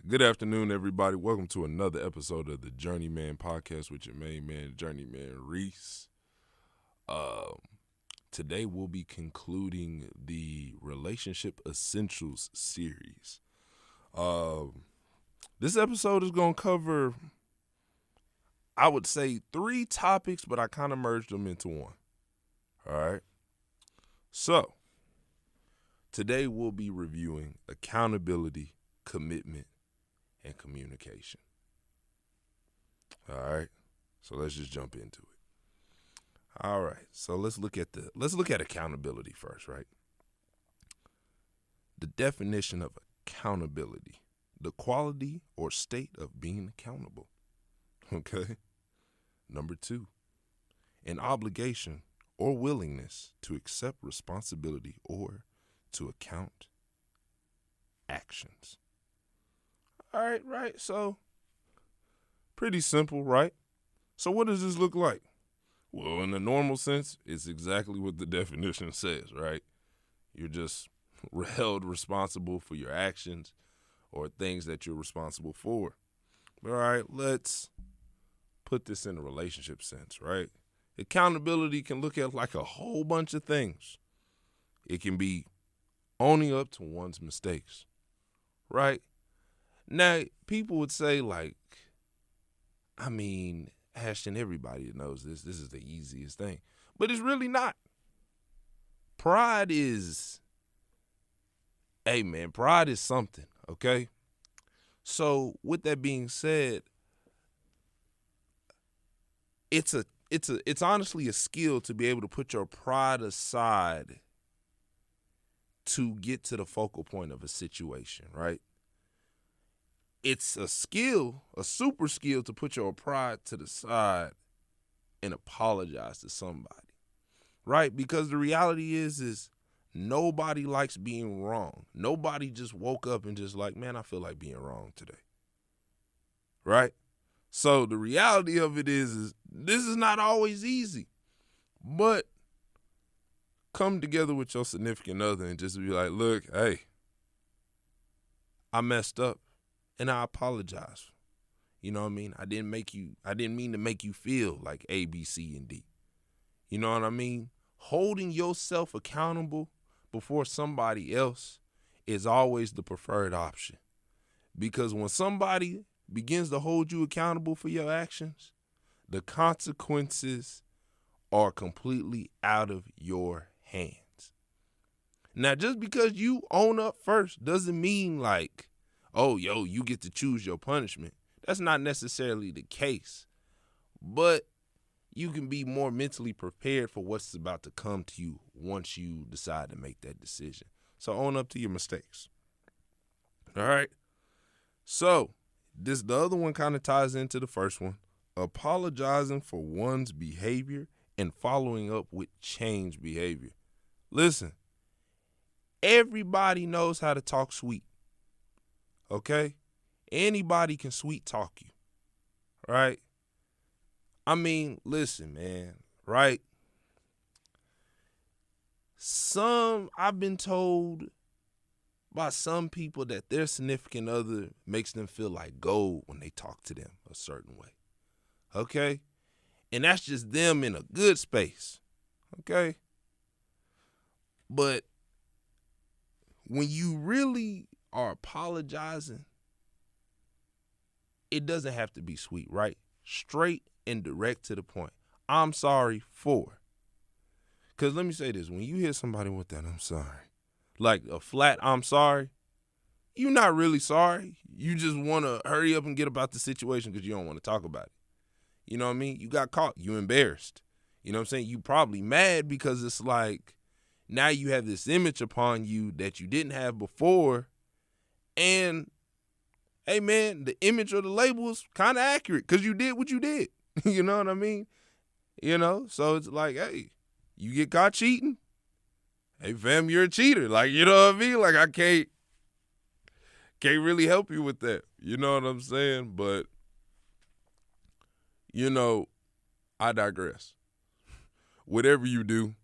Good afternoon, everybody. Welcome to another episode of the Journeyman podcast with your main man, Journeyman Reese. Today we'll be concluding the Relationship Essentials series. This episode is going to cover, I would say, 3 topics, but I kind of merged them into one. All right. So, today we'll be reviewing accountability, commitment, and communication. All right. So let's just jump into it. All right. So let's look at accountability first, right? The definition of accountability, the quality or state of being accountable. Okay? Number 2, an obligation or willingness to accept responsibility or to account actions. All right. So, pretty simple, right? So what does this look like? Well, in the normal sense, it's exactly what the definition says, right? You're just held responsible for your actions or things that you're responsible for. All right, let's put this in a relationship sense, right? Accountability can look at like a whole bunch of things. It can be owning up to one's mistakes, right? Now, people would say, like, Ashton, everybody knows this. This is the easiest thing. But it's really not. Pride is something, okay? So, with that being said, it's honestly a skill to be able to put your pride aside to get to the focal point of a situation, right? It's a skill, a super skill, to put your pride to the side and apologize to somebody, right? Because the reality is nobody likes being wrong. Nobody just woke up and just like, man, I feel like being wrong today, right? So the reality of it is this is not always easy, but come together with your significant other and just be like, look, hey, I messed up. And I apologize. You know what I mean? I didn't mean to make you feel like A, B, C, and D. You know what I mean? Holding yourself accountable before somebody else is always the preferred option. Because when somebody begins to hold you accountable for your actions, the consequences are completely out of your hands. Now, just because you own up first doesn't mean like, oh, you get to choose your punishment. That's not necessarily the case. But you can be more mentally prepared for what's about to come to you once you decide to make that decision. So own up to your mistakes. All right? So the other one kind of ties into the first one. Apologizing for one's behavior and following up with changed behavior. Listen, everybody knows how to talk sweet. Okay? Anybody can sweet talk you, right? Listen, man, right? I've been told by some people that their significant other makes them feel like gold when they talk to them a certain way, okay? And that's just them in a good space, okay? But when you really are apologizing, it doesn't have to be sweet, right? Straight and direct to the point. I'm sorry for. Because let me say this. When you hear somebody with that, I'm sorry, like a flat I'm sorry, you're not really sorry. You just want to hurry up and get about the situation because you don't want to talk about it. You know what I mean? You got caught. You embarrassed. You know what I'm saying? You probably mad because it's like now you have this image upon you that you didn't have before. And hey, man, the image or the label is kind of accurate because you did what you did. You know what I mean? You know, so it's like, hey, you get caught cheating. Hey, fam, you're a cheater. Like, you know what I mean? Like, I can't really help you with that. You know what I'm saying? But, you know, I digress. Whatever you do,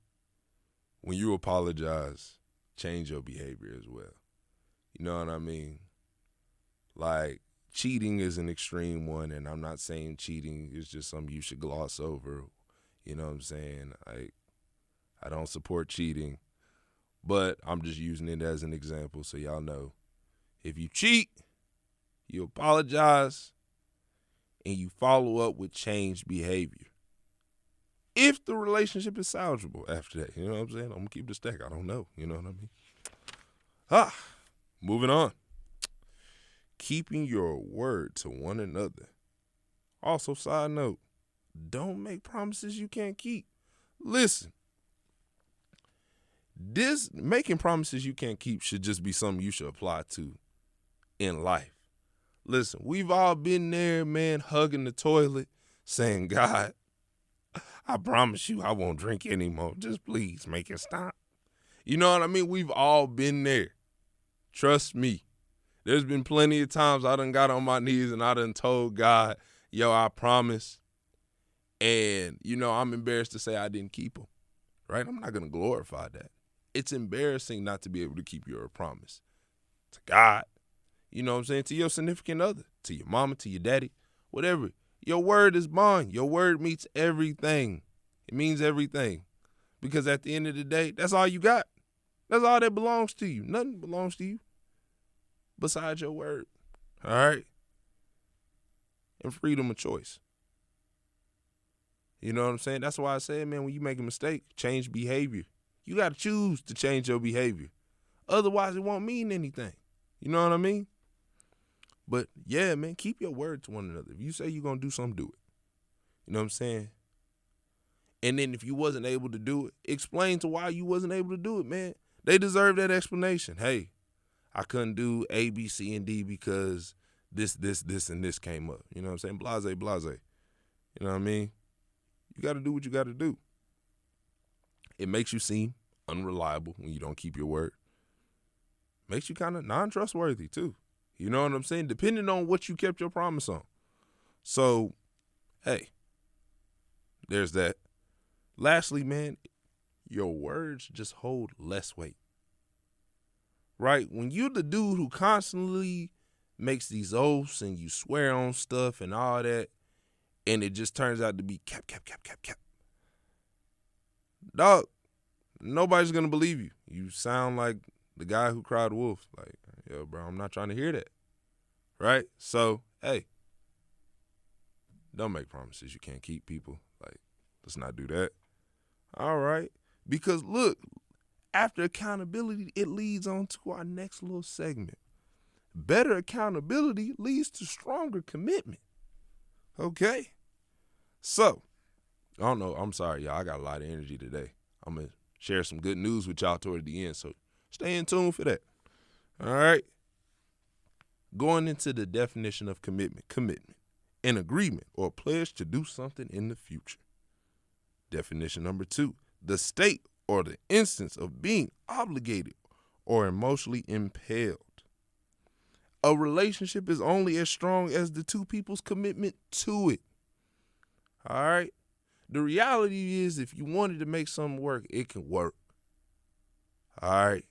when you apologize, change your behavior as well. You know what I mean? Like, cheating is an extreme one, and I'm not saying cheating is just something you should gloss over. You know what I'm saying? I don't support cheating, but I'm just using it as an example so y'all know. If you cheat, you apologize, and you follow up with changed behavior. If the relationship is salvageable after that, you know what I'm saying? I'm going to keep the stack. I don't know. You know what I mean? Moving on. Keeping your word to one another. Also, side note, don't make promises you can't keep. Listen, this making promises you can't keep should just be something you should apply to in life. Listen, we've all been there, man, hugging the toilet, saying, God, I promise you I won't drink anymore. Just please make it stop. You know what I mean? We've all been there. Trust me. There's been plenty of times I done got on my knees and I done told God, yo, I promise. And, you know, I'm embarrassed to say I didn't keep them, right? I'm not going to glorify that. It's embarrassing not to be able to keep your promise to God. You know what I'm saying? To your significant other, to your mama, to your daddy, whatever. Your word is bond. Your word means everything. It means everything. Because at the end of the day, that's all you got. That's all that belongs to you. Nothing belongs to you besides your word. All right? And freedom of choice. You know what I'm saying? That's why I said, man, when you make a mistake, change behavior. You got to choose to change your behavior. Otherwise, it won't mean anything. You know what I mean? But, yeah, man, keep your word to one another. If you say you're going to do something, do it. You know what I'm saying? And then if you wasn't able to do it, explain to why you wasn't able to do it, man. They deserve that explanation. Hey, I couldn't do A, B, C, and D because this, and this came up. You know what I'm saying? Blase, blase. You know what I mean? You got to do what you got to do. It makes you seem unreliable when you don't keep your word. Makes you kind of non-trustworthy, too. You know what I'm saying? Depending on what you kept your promise on. So, hey, there's that. Lastly, man, your words just hold less weight. Right? When you're the dude who constantly makes these oaths and you swear on stuff and all that, and it just turns out to be cap. Dog, nobody's going to believe you. You sound like the guy who cried wolf. Like, yo, bro, I'm not trying to hear that. Right? So, hey, don't make promises you can't keep, people. Like, let's not do that. All right? Because, look, after accountability, it leads on to our next little segment. Better accountability leads to stronger commitment. Okay? So, I don't know. I'm sorry, y'all. I got a lot of energy today. I'm going to share some good news with y'all toward the end, so stay in tune for that. All right? Going into the definition of commitment, an agreement or a pledge to do something in the future. Definition number 2, the state or the instance of being obligated or emotionally impelled. A relationship is only as strong as the two people's commitment to it. All right? The reality is if you wanted to make something work, it can work. All right?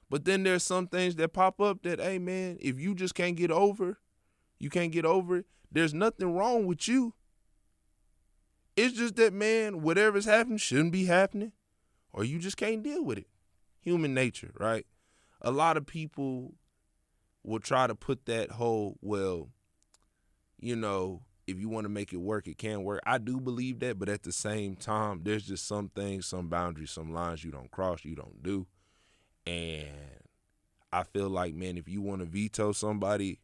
But then there's some things that pop up that, hey, man, if you just can't get over, it. There's nothing wrong with you. It's just that, man, whatever's happening shouldn't be happening, or you just can't deal with it. Human nature, right? A lot of people will try to put that whole, well, you know, if you want to make it work, it can work. I do believe that, but at the same time, there's just some things, some boundaries, some lines you don't cross, you don't do. And I feel like, man, if you want to veto somebody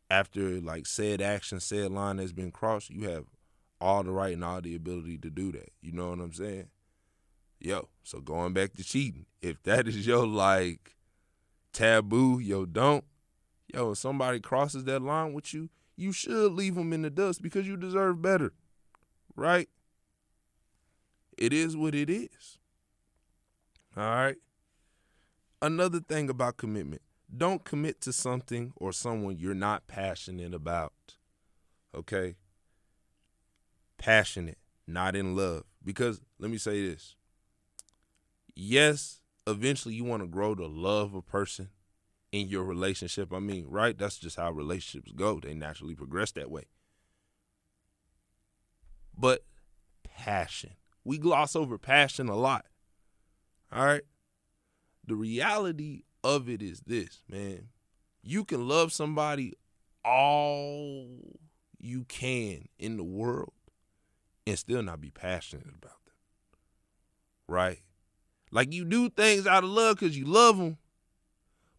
after, like, said action, said line has been crossed, you have all the right and all the ability to do that. You know what I'm saying? Yo, so going back to cheating, if that is your, like, taboo, if somebody crosses that line with you, you should leave them in the dust because you deserve better, right? It is what it is. All right? Another thing about commitment, don't commit to something or someone you're not passionate about, okay? Passionate, not in love. Because let me say this. Yes, eventually you want to grow to love a person in your relationship. I mean, right? That's just how relationships go. They naturally progress that way. But passion. We gloss over passion a lot. All right? The reality of it is this, man. You can love somebody all you can in the world and still not be passionate about them. Right? Like, you do things out of love because you love them,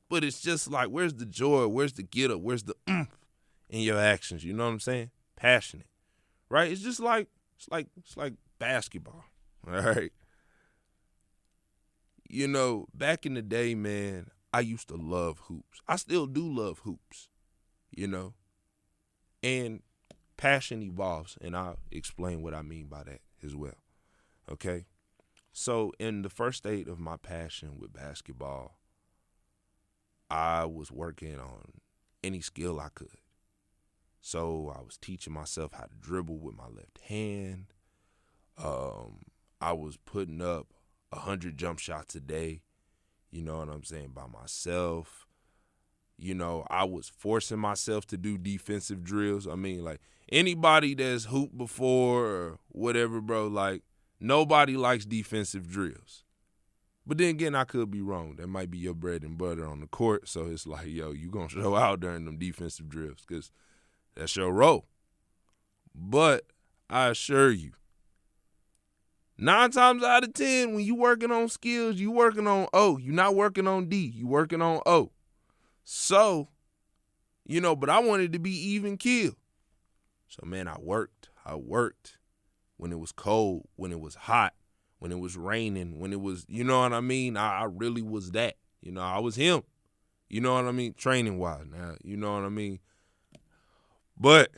but it's just like, where's the joy? Where's the get up? Where's the oomph in your actions? You know what I'm saying? Passionate. Right? It's just like, it's like basketball. All right? You know, back in the day, man, I used to love hoops. I still do love hoops, you know. And passion evolves, and I'll explain what I mean by that as well. Okay? So in the first state of my passion with basketball, I was working on any skill I could. So I was teaching myself how to dribble with my left hand. I was putting up 100 jump shots a day, you know what I'm saying, by myself. You know, I was forcing myself to do defensive drills. I mean, like, anybody that's hooped before or whatever, bro, like, nobody likes defensive drills. But then again, I could be wrong. That might be your bread and butter on the court. So it's like, yo, you going to show out during them defensive drills because that's your role. But I assure you, 9 times out of 10, when you working on skills, you working on O. You're not working on D. You working on O. So, you know, but I wanted to be even keel. So, man, I worked when it was cold, when it was hot, when it was raining, when it was, you know what I mean? I really was that. You know, I was him. You know what I mean? Training-wise now, you know what I mean? But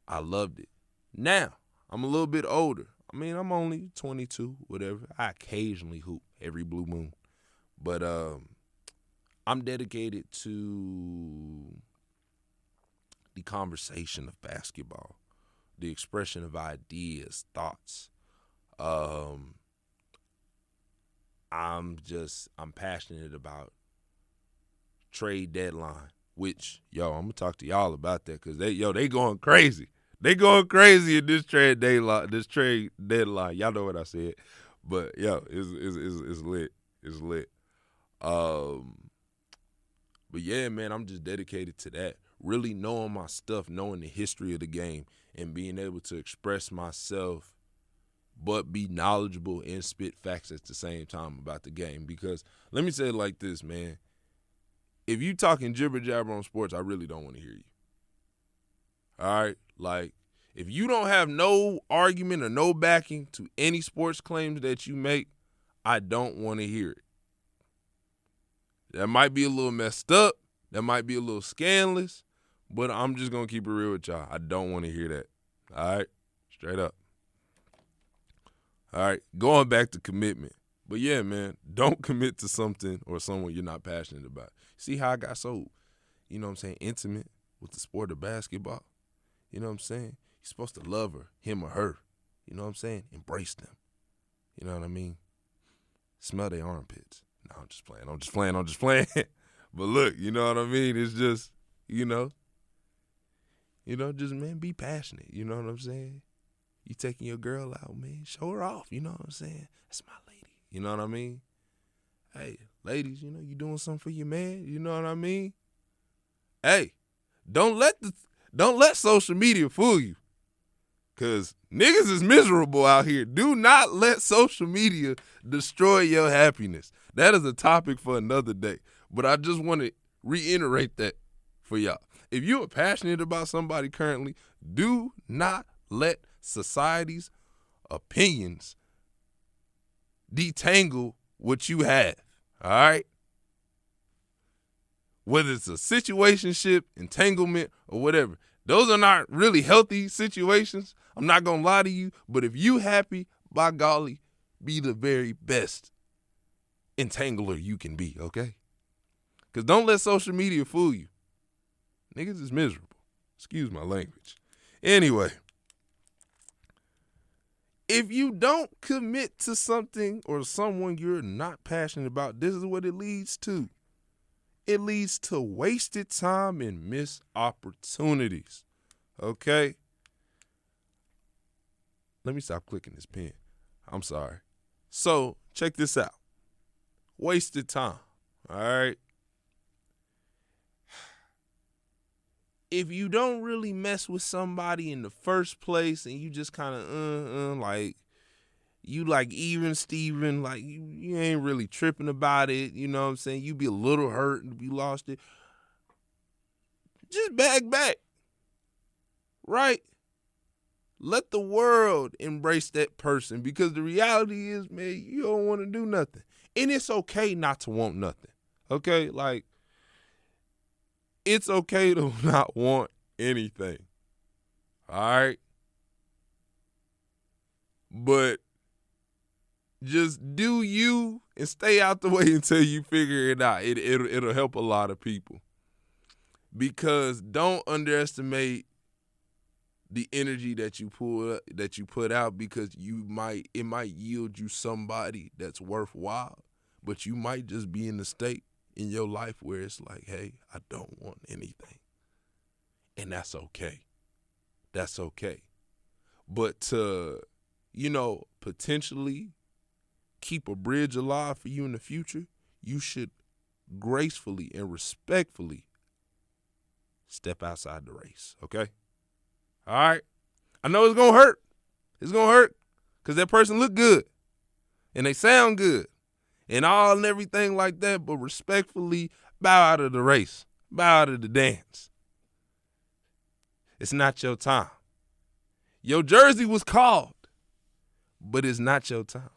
I loved it. Now, I'm a little bit older. I mean, I'm only 22, whatever. I occasionally hoop every blue moon. But I'm dedicated to the conversation of basketball, the expression of ideas, thoughts. I'm passionate about trade deadline, which, yo, I'm gonna talk to y'all about that because they going crazy. They going crazy in this trade deadline. Y'all know what I said, but yo, it's lit. It's lit. But yeah, man, I'm just dedicated to that. Really knowing my stuff, knowing the history of the game, and being able to express myself, but be knowledgeable and spit facts at the same time about the game. Because let me say it like this, man. If you talking jibber jabber on sports, I really don't want to hear you. All right? Like, if you don't have no argument or no backing to any sports claims that you make, I don't want to hear it. That might be a little messed up. That might be a little scandalous. But I'm just going to keep it real with y'all. I don't want to hear that. All right? Straight up. All right? Going back to commitment. But yeah, man, don't commit to something or someone you're not passionate about. See how I got so, you know what I'm saying, intimate with the sport of basketball? You know what I'm saying? You're supposed to love her, him or her. You know what I'm saying? Embrace them. You know what I mean? Smell their armpits. No, I'm just playing. But look, you know what I mean? It's just, just, man, be passionate. You know what I'm saying? You taking your girl out, man, show her off. You know what I'm saying? That's my lady. You know what I mean? Hey, ladies, you doing something for your man. You know what I mean? Hey, don't let social media fool you. Because niggas is miserable out here. Do not let social media destroy your happiness. That is a topic for another day. But I just want to reiterate that for y'all. If you are passionate about somebody currently, do not let society's opinions detangle what you have. All right? Whether it's a situationship, entanglement, or whatever. Those are not really healthy situations. I'm not going to lie to you. But if you happy, by golly, be the very best entangler you can be, okay? Because don't let social media fool you. Niggas is miserable. Excuse my language. Anyway, if you don't commit to something or someone you're not passionate about, this is what it leads to. It leads to wasted time and missed opportunities. Okay? Let me stop clicking this pen. I'm sorry. So, check this out. Wasted time. All right? If you don't really mess with somebody in the first place and you just kind of like you like even Steven, like you ain't really tripping about it, you know what I'm saying? You be a little hurt and you lost it. Just back, right? Let the world embrace that person, because the reality is, man, you don't want to do nothing. And it's okay not to want nothing, okay? Like, it's okay to not want anything, all right? But just do you and stay out the way until you figure it out. It'll help a lot of people, because don't underestimate the energy that you put out, because it might yield you somebody that's worthwhile, but you might just be in the state in your life where it's like, hey, I don't want anything. And that's okay. That's okay. But to, potentially keep a bridge alive for you in the future, you should gracefully and respectfully step outside the race, okay? All right? I know it's going to hurt. It's going to hurt because that person look good and they sound good and all and everything like that, but respectfully bow out of the race. Bow out of the dance. It's not your time. Your jersey was called, but it's not your time.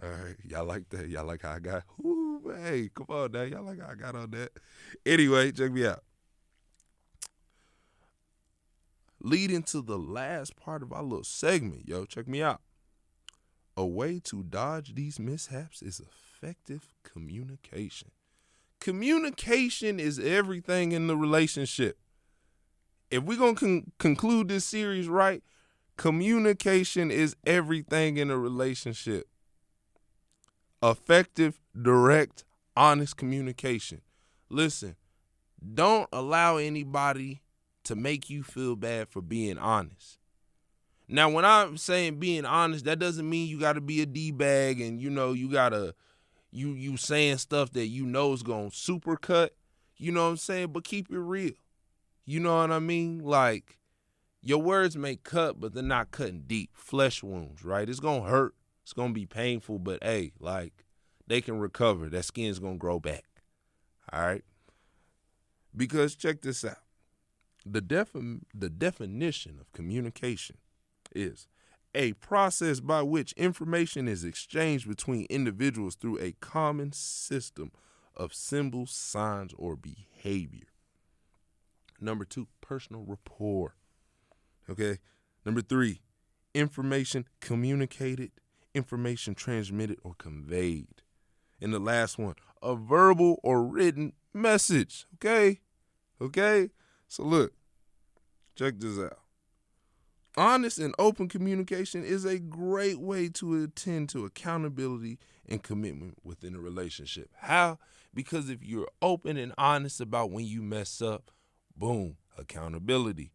All right, y'all like that? Y'all like how I got? Ooh, hey, come on now. Y'all like how I got on that? Anyway, check me out. Leading to the last part of our little segment, check me out. A way to dodge these mishaps is effective communication. Communication is everything in the relationship. If we're going to conclude this series right, communication is everything in a relationship. Effective, direct, honest communication. Listen, don't allow anybody to make you feel bad for being honest. Now, when I'm saying being honest, that doesn't mean you got to be a D-bag and, you got to, you saying stuff that is going to supercut, you know what I'm saying? But keep it real. You know what I mean? Like, your words may cut, but they're not cutting deep. Flesh wounds, right? It's going to hurt. It's going to be painful, but hey, like, they can recover. That skin's going to grow back. All right? Because check this out. The definition of communication is a process by which information is exchanged between individuals through a common system of symbols, signs, or behavior. Number 2, personal rapport. Okay? Number 3, information communicated, information transmitted or conveyed. And the last one, a verbal or written message. Okay? So look, check this out. Honest and open communication is a great way to attend to accountability and commitment within a relationship. How? Because if you're open and honest about when you mess up, boom, accountability.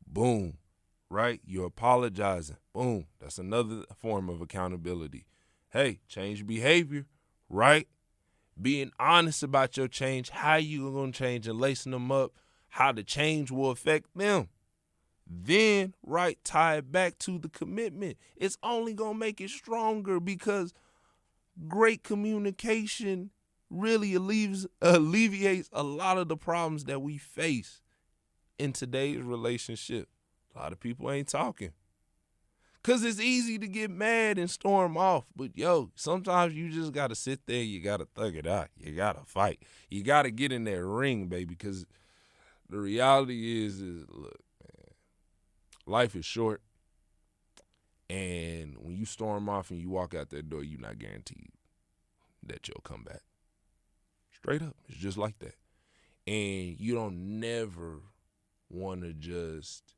Boom, right? You're apologizing. Boom, that's another form of accountability. Hey, change behavior, right? Being honest about your change, how you going to change, and lacing them up, how the change will affect them. Then, right, tie it back to the commitment. It's only going to make it stronger, because great communication really alleviates a lot of the problems that we face in today's relationship. A lot of people ain't talking. Because it's easy to get mad and storm off. But, sometimes you just got to sit there. You got to thug it out. You got to fight. You got to get in that ring, baby, because the reality is look, man, life is short. And when you storm off and you walk out that door, you're not guaranteed that you'll come back. Straight up. It's just like that. And you don't never want to just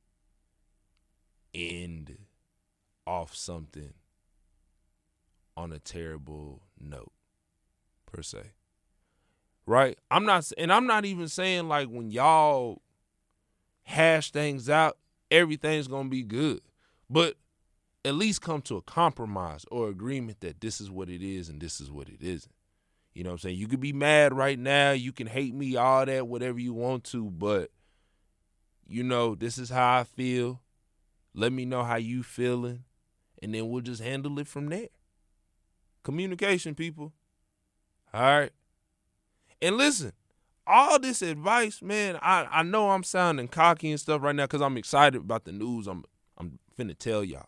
end off something on a terrible note, per se. right? I'm not even saying like when y'all hash things out, everything's gonna be good. But at least come to a compromise or agreement that this is what it is and this is what it isn't. You know what I'm saying? You could be mad right now, you can hate me, all that, whatever you want to, but this is how I feel. Let me know how you feeling, and then we'll just handle it from there. Communication, people. All right? And listen, all this advice, man, I know I'm sounding cocky and stuff right now because I'm excited about the news I'm finna tell y'all.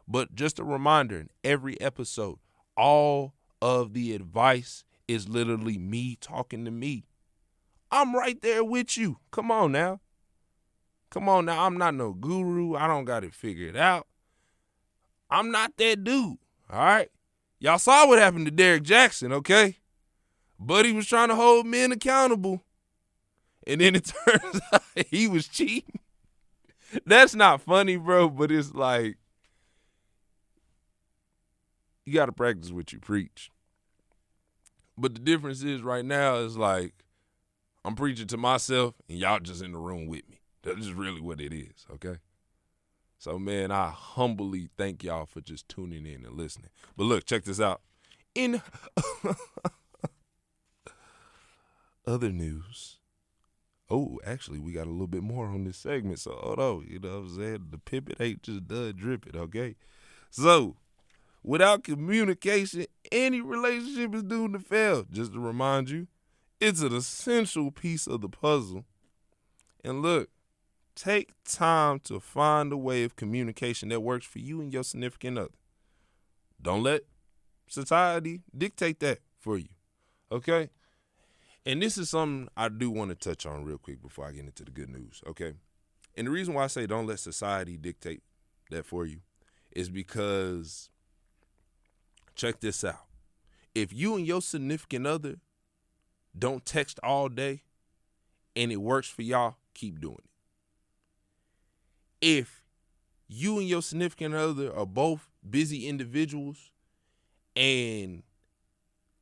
But just a reminder, in every episode, all of the advice is literally me talking to me. I'm right there with you. Come on now. I'm not no guru. I don't got it figured out. I'm not that dude. All right? Y'all saw what happened to Derrick Jackson, okay? Buddy was trying to hold men accountable. And then it turns out he was cheating. That's not funny, bro, but it's like, you got to practice what you preach. But the difference is right now is like, I'm preaching to myself and y'all just in the room with me. That's just really what it is, okay? So, man, I humbly thank y'all for just tuning in and listening. But look, check this out. In other news, actually, we got a little bit more on this segment, so hold on. You know what I'm saying? The pivot ain't just done dripping, okay? So, without communication, any relationship is doomed to fail. Just to remind you, it's an essential piece of the puzzle. And look, take time to find a way of communication that works for you and your significant other. Don't let society dictate that for you, okay? And this is something I do want to touch on real quick before I get into the good news, okay? And the reason why I say don't let society dictate that for you is because, check this out. If you and your significant other don't text all day and it works for y'all, keep doing it. If you and your significant other are both busy individuals and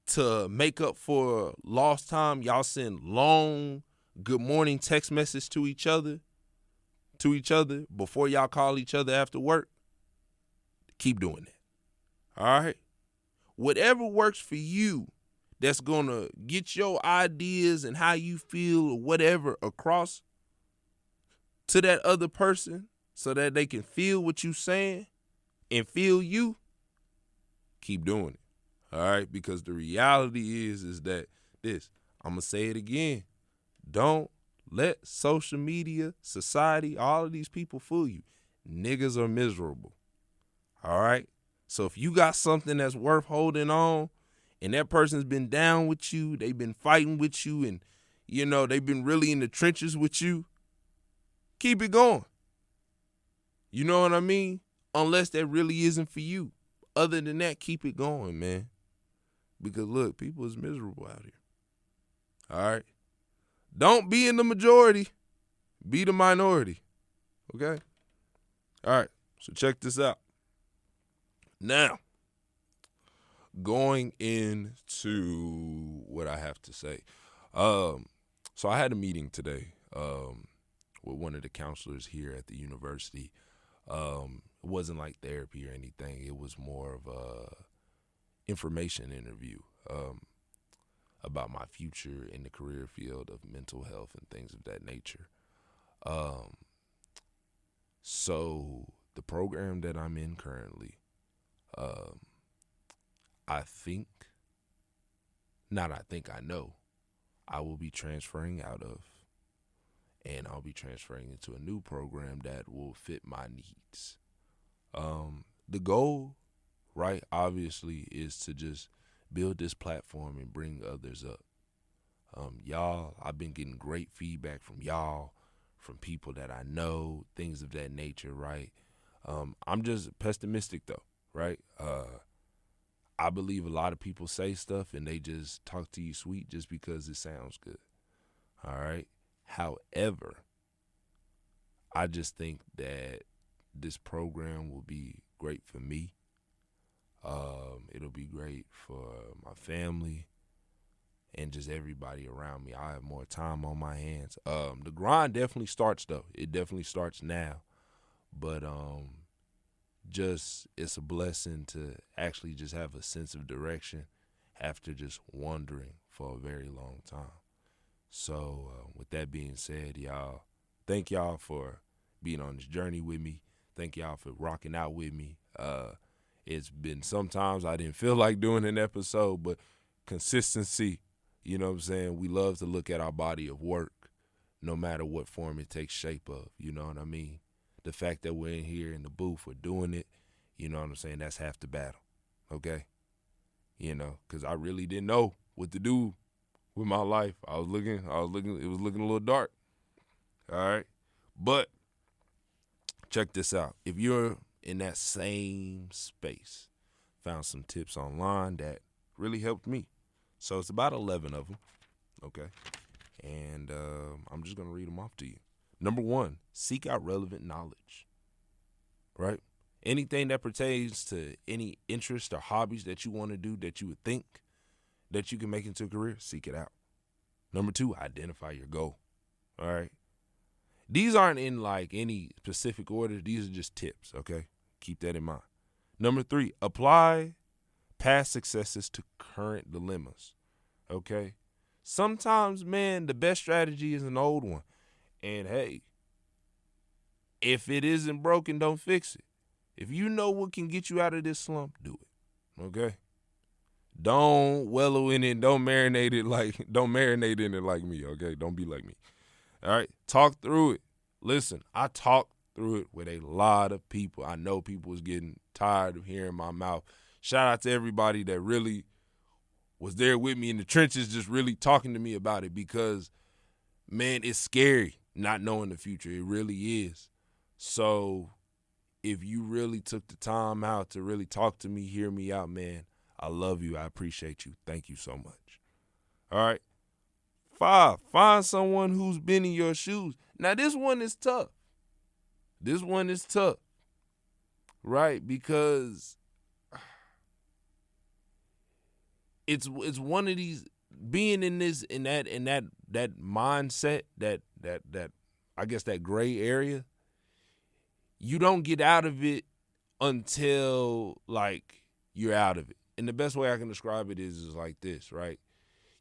to make up for lost time, y'all send long good morning text message to each other before y'all call each other after work, keep doing that. All right? Whatever works for you that's going to get your ideas and how you feel or whatever across to that other person so that they can feel what you saying and feel you, keep doing it. All right? Because the reality is that this, I'm going to say it again. Don't let social media, society, all of these people fool you. Niggas are miserable. All right? So if you got something that's worth holding on and that person's been down with you, they've been fighting with you, and, they've been really in the trenches with you, keep it going. You know what I mean? Unless that really isn't for you. Other than that, keep it going, man. Because, look, people is miserable out here. All right? Don't be in the majority. Be the minority. Okay? All right. So check this out. Now, going into what I have to say. So I had a meeting today with one of the counselors here at the university. It wasn't like therapy or anything. It was more of a information interview about my future in the career field of mental health and things of that nature. So the program that I'm in currently, I know I will be transferring out of, and I'll be transferring into a new program that will fit my needs. The goal, right, obviously, is to just build this platform and bring others up. Y'all, I've been getting great feedback from y'all, from people that I know, things of that nature, right? I'm just pessimistic, though, right? I believe a lot of people say stuff and they just talk to you sweet just because it sounds good, all right? However, I just think that this program will be great for me. It'll be great for my family. and just everybody around me. I have more time on my hands. The grind definitely starts though. It definitely starts now. But just it's a blessing to actually just have a sense of direction after just wandering for a very long time. So with that being said, y'all, thank y'all for being on this journey with me. Thank y'all for rocking out with me. It's been sometimes I didn't feel like doing an episode, but consistency, you know what I'm saying? We love to look at our body of work no matter what form it takes shape of, you know what I mean? The fact that we're in here in the booth, we're doing it, you know what I'm saying? That's half the battle, okay? You know, because I really didn't know what to do with my life. It was looking a little dark, all right? But check this out. If you're in that same space, found some tips online that really helped me. So it's about 11 of them, okay? And I'm just going to read them off to you. Number 1, seek out relevant knowledge, right? Anything that pertains to any interest or hobbies that you want to do that you would think that you can make into a career, seek it out. Number 2, identify your goal, all right? These aren't in like any specific order. These are just tips, okay? Keep that in mind. Number 3, apply past successes to current dilemmas, okay? Sometimes, man, the best strategy is an old one. And hey, if it isn't broken, don't fix it. If you know what can get you out of this slump, do it, okay? Don't wallow in it. Don't marinate in it like me, okay? Don't be like me, all right? Talk through it. Listen, I talked through it with a lot of people. I know people was getting tired of hearing my mouth. Shout out to everybody that really was there with me in the trenches just really talking to me about it because, man, it's scary not knowing the future. It really is. So if you really took the time out to really talk to me, hear me out, man, I love you. I appreciate you. Thank you so much. All right. 5, find someone who's been in your shoes. Now, this one is tough. Right? Because it's one of these, being in that mindset, that I guess that gray area, you don't get out of it until like you're out of it. And the best way I can describe it is like this, right?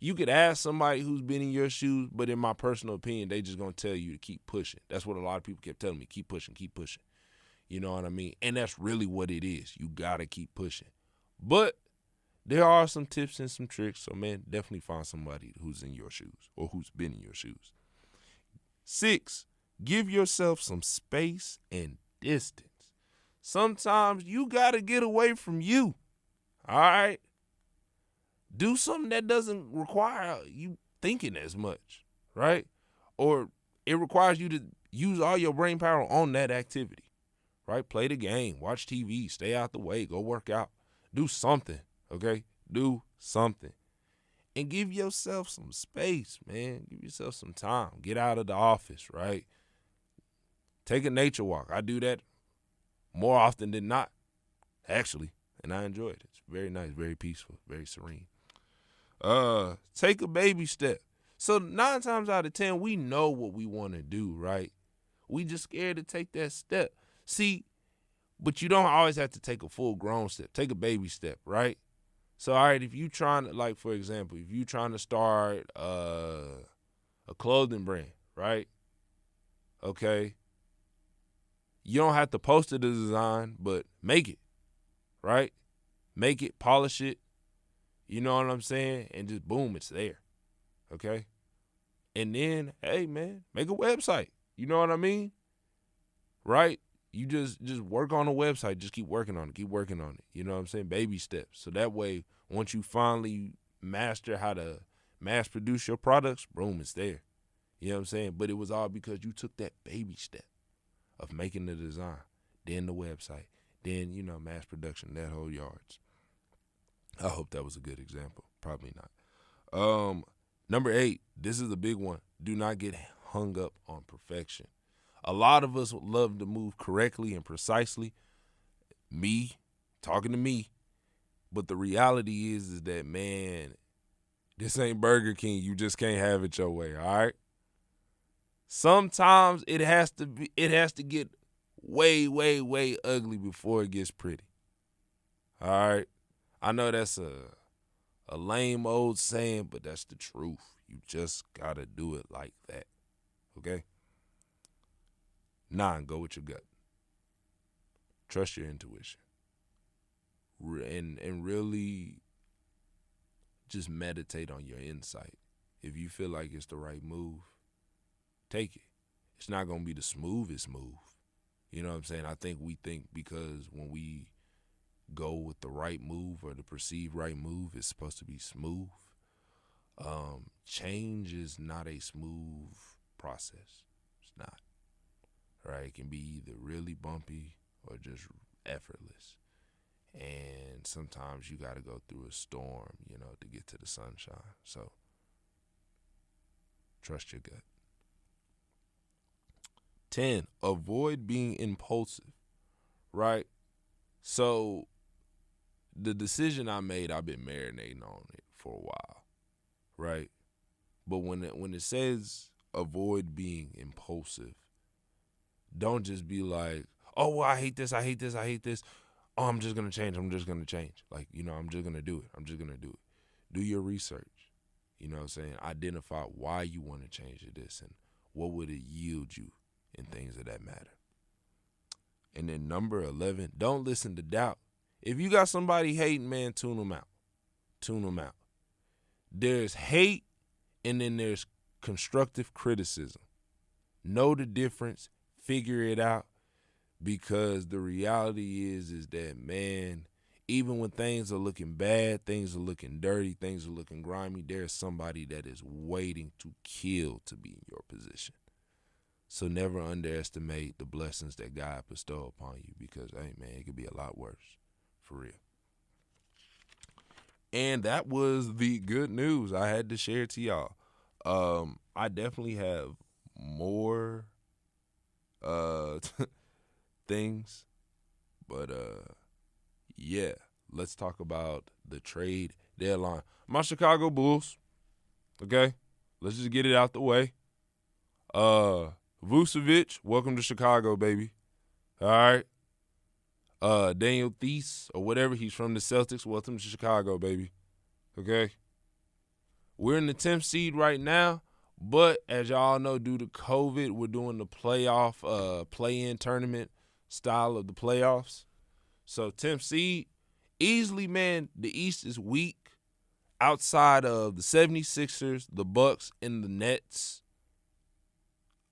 You could ask somebody who's been in your shoes, but in my personal opinion, they just gonna tell you to keep pushing. That's what a lot of people kept telling me, keep pushing. You know what I mean? And that's really what it is. You gotta keep pushing. But there are some tips and some tricks, so man, definitely find somebody who's in your shoes or who's been in your shoes. 6, give yourself some space and distance. Sometimes you gotta get away from you, all right? Do something that doesn't require you thinking as much, right? Or it requires you to use all your brain power on that activity, right? Play the game, watch TV, stay out the way, go work out. Do something, okay? Do something. And give yourself some space, man. Give yourself some time. Get out of the office, right? Take a nature walk. I do that more often than not, actually, and I enjoy it. It's very nice, very peaceful, very serene. Take a baby step. So 9 times out of 10, we know what we want to do, right? We just scared to take that step. See, but you don't always have to take a full grown step. Take a baby step, right? So, all right, if you trying to, like, for example, if you trying to start a clothing brand, right? Okay. You don't have to post the design, but make it, right? Make it, polish it. You know what I'm saying? And just boom, it's there. Okay? And then, hey, man, make a website. You know what I mean? Right? You just work on a website. Just keep working on it. Keep working on it. You know what I'm saying? Baby steps. So that way, once you finally master how to mass produce your products, boom, it's there. You know what I'm saying? But it was all because you took that baby step of making the design, then the website, then, mass production, that whole yards. I hope that was a good example. Probably not. Number 8, this is a big one. Do not get hung up on perfection. A lot of us would love to move correctly and precisely. Me, talking to me. But the reality is that, man, This ain't Burger King. You just can't have it your way, all right? Sometimes it has to get way, way, way ugly before it gets pretty. All right? I know that's a lame old saying, but that's the truth. You just gotta do it like that. Okay? 9, go with your gut. Trust your intuition. And really just meditate on your insight. If you feel like it's the right move, take it. It's not going to be the smoothest move. You know what I'm saying? I think we think because when we go with the right move or the perceived right move, it's supposed to be smooth. Change is not a smooth process. It's not. Right? It can be either really bumpy or just effortless. And sometimes you got to go through a storm, to get to the sunshine. So trust your gut. 10, avoid being impulsive, right? So the decision I made, I've been marinating on it for a while, right? But when it says avoid being impulsive, don't just be like, oh, well, I hate this. Oh, I'm just going to change. Like, I'm just going to do it. Do your research. You know what I'm saying? Identify why you want to change this and what would it yield you and things of that matter. And then number 11, don't listen to doubt. If you got somebody hating, man, tune them out. There's hate and then there's constructive criticism. Know the difference. Figure it out. Because the reality is that, man, even when things are looking bad, things are looking dirty, things are looking grimy, there's somebody that is waiting to kill to be in your position. So never underestimate the blessings that God bestow upon you because, hey, man, it could be a lot worse, for real. And that was the good news I had to share to y'all. I definitely have more things, but yeah, let's talk about the trade deadline. My Chicago Bulls, okay? Let's just get it out the way. Vucevic, welcome to Chicago, baby. All right. Daniel Theis, or whatever, he's from the Celtics. Welcome to Chicago, baby. Okay? We're in the 10th seed right now, but as y'all know, due to COVID, we're doing the playoff, play-in tournament style of the playoffs. So 10th seed, easily, man, the East is weak outside of the 76ers, the Bucks, and the Nets.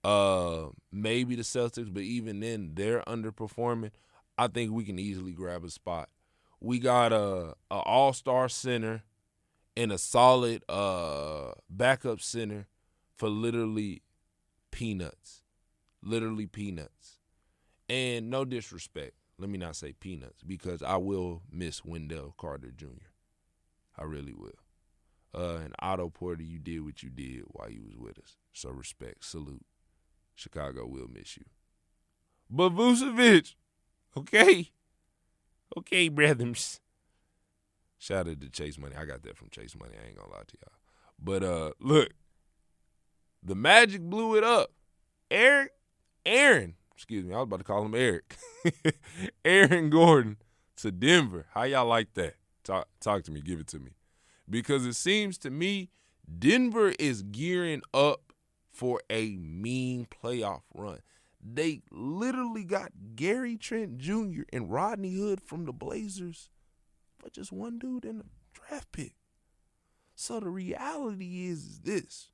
Maybe the Celtics, but even then, they're underperforming. I think we can easily grab a spot. We got a all-star center and a solid backup center for literally peanuts. Literally peanuts. And no disrespect. Let me not say peanuts because I will miss Wendell Carter Jr. I really will. And Otto Porter, you did what you did while you was with us. So respect, salute. Chicago will miss you. But Vucevic, okay, brothers. Shout out to Chase Money. I got that from Chase Money. I ain't gonna lie to y'all. But look, the Magic blew it up. Aaron, excuse me, I was about to call him Eric. Aaron Gordon to Denver. How y'all like that? Talk to me. Give it to me. Because it seems to me Denver is gearing up for a mean playoff run. They literally got Gary Trent Jr. and Rodney Hood from the Blazers for just one dude in the draft pick. So the reality is this,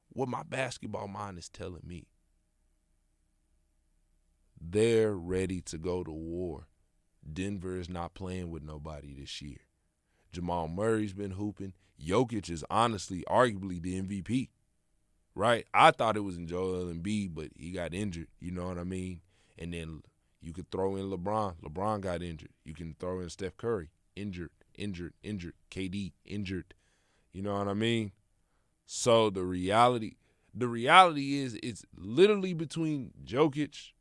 what my basketball mind is telling me. They're ready to go to war. Denver is not playing with nobody this year. Jamal Murray's been hooping. Jokic is honestly, arguably the MVP, right? I thought it was in Joel Embiid, but he got injured. You know what I mean? And then you could throw in LeBron. LeBron got injured. You can throw in Steph Curry. Injured. KD, injured. You know what I mean? So the reality is it's literally between Jokic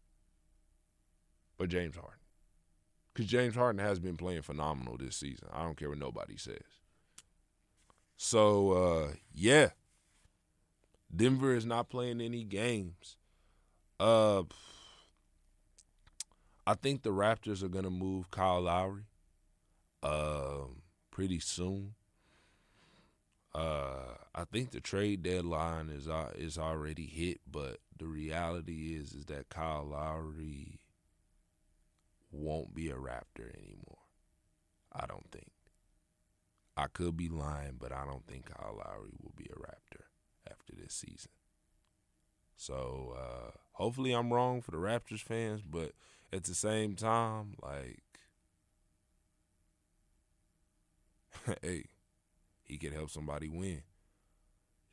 or James Harden. Because James Harden has been playing phenomenal this season. I don't care what nobody says. So yeah, Denver is not playing any games. Uh, I think the Raptors are gonna move Kyle Lowry pretty soon. I think the trade deadline is already hit, but the reality is that Kyle Lowry won't be a Raptor anymore. I don't think. I could be lying, but I don't think Kyle Lowry will be a Raptor after this season. So hopefully I'm wrong for the Raptors fans, but at the same time, like, hey, he could help somebody win.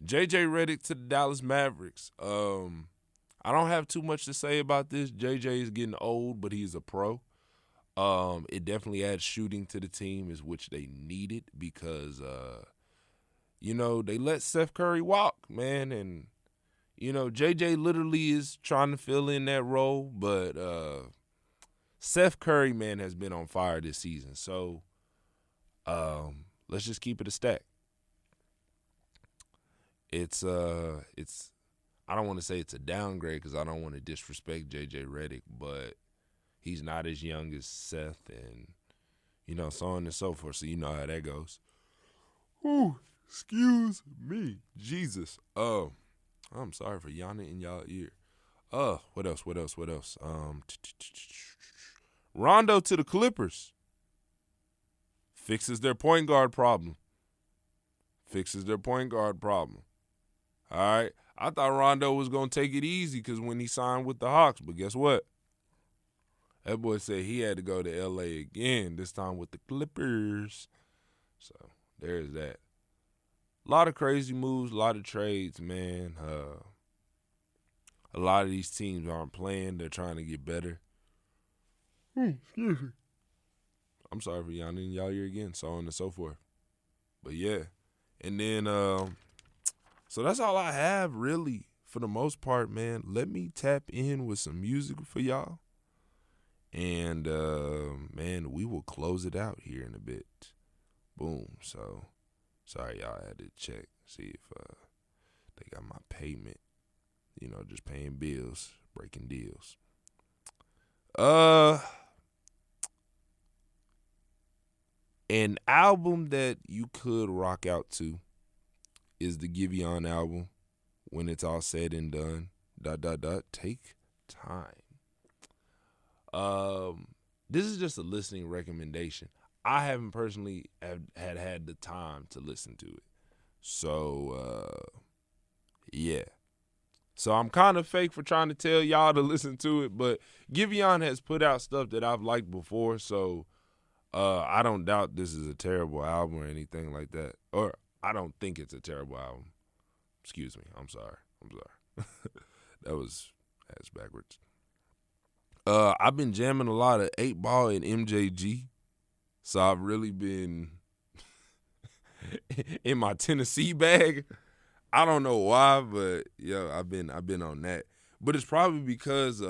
JJ Redick to the Dallas Mavericks. I don't have too much to say about this. JJ is getting old, but he's a pro. It definitely adds shooting to the team, is which they needed because, they let Steph Curry walk, man. And, JJ literally is trying to fill in that role. But Steph Curry, man, has been on fire this season. So let's just keep it a stack. It's I don't want to say it's a downgrade because I don't want to disrespect JJ Redick, but he's not as young as Seth and, so on and so forth. So you know how that goes. Ooh, excuse me. Jesus. I'm sorry for yawning in y'all ear. What else? Rondo to the Clippers. Fixes their point guard problem. All right. I thought Rondo was going to take it easy because when he signed with the Hawks, but guess what? That boy said he had to go to L.A. again, this time with the Clippers. So there's that. A lot of crazy moves, a lot of trades, man. A lot of these teams aren't playing. They're trying to get better. Excuse me. I'm sorry for yawning y'all here again, so on and so forth. But yeah. And then, so that's all I have, really, for the most part, man. Let me tap in with some music for y'all. And, man, we will close it out here in a bit. Boom. So, sorry, y'all. I had to check, see if they got my payment. Just paying bills, breaking deals. An album that you could rock out to is the Giveon album. When it's all said and done, ... take time. This is just a listening recommendation. I haven't personally had the time to listen to it. So, yeah. So I'm kind of fake for trying to tell y'all to listen to it, but Giveon has put out stuff that I've liked before, so I don't doubt this is a terrible album or anything like that. Or I don't think it's a terrible album. Excuse me. I'm sorry. That's backwards. I've been jamming a lot of 8 Ball and MJG. So I've really been in my Tennessee bag. I don't know why, but I've been on that. But it's probably because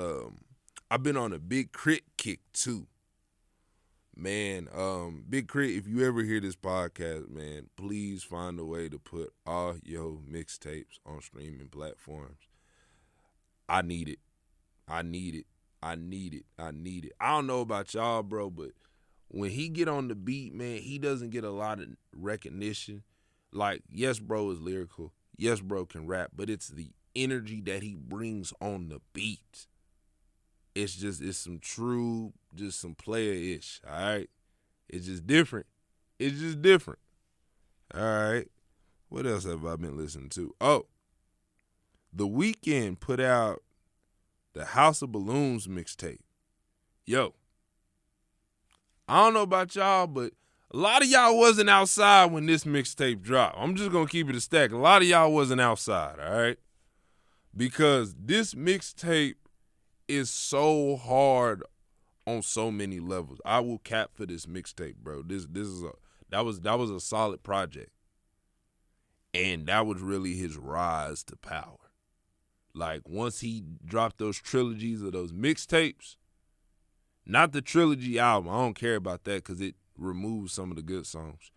I've been on a Big Crit kick too. Man, Big Crit, if you ever hear this podcast, man, please find a way to put all your mixtapes on streaming platforms. I need it. I don't know about y'all, bro, but when he get on the beat, man, he doesn't get a lot of recognition. Like, yes, bro is lyrical. Yes, bro can rap, but it's the energy that he brings on the beat. It's some true, just some player-ish, all right? It's just different. All right? What else have I been listening to? Oh, The Weeknd put out the House of Balloons mixtape. Yo, I don't know about y'all, but a lot of y'all wasn't outside when this mixtape dropped. I'm just going to keep it a stack. A lot of y'all wasn't outside, all right? Because this mixtape is so hard on so many levels. I will cap for this mixtape, bro. That was a solid project. And that was really his rise to power. Like, once he dropped those trilogies of those mixtapes, not the trilogy album. I don't care about that because it removes some of the good songs.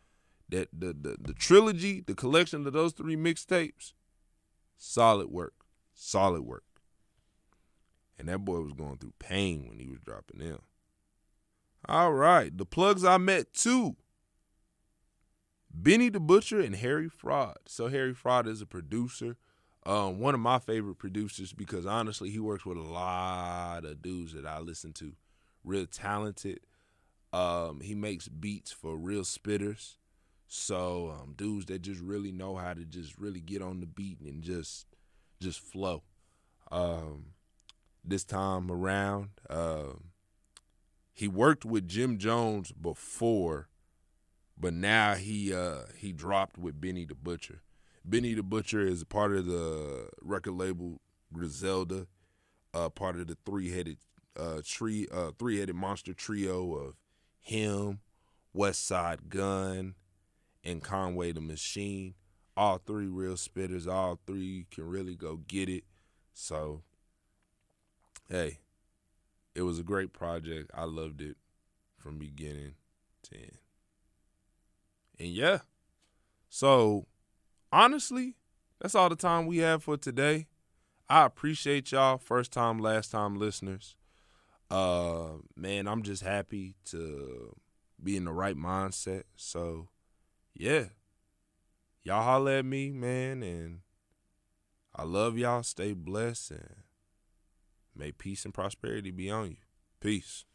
That the trilogy, the collection of those 3 mixtapes, solid work. Solid work. And that boy was going through pain when he was dropping them. All right. The plugs I met too. Benny the Butcher and Harry Fraud. So Harry Fraud is a producer. One of my favorite producers because honestly, he works with a lot of dudes that I listen to. Real talented. He makes beats for real spitters. So dudes that just really know how to just really get on the beat and just flow. This time around, he worked with Jim Jones before, but now he dropped with Benny the Butcher. Benny the Butcher is part of the record label Griselda, part of the three-headed monster trio of him, West Side Gun, and Conway the Machine. All 3 real spitters. All 3 can really go get it. So, hey, it was a great project. I loved it from beginning to end. And yeah, so honestly, that's all the time we have for today. I appreciate y'all, first time, last time listeners. Man, I'm just happy to be in the right mindset. So, yeah, y'all holler at me, man, and I love y'all. Stay blessed, and may peace and prosperity be on you. Peace.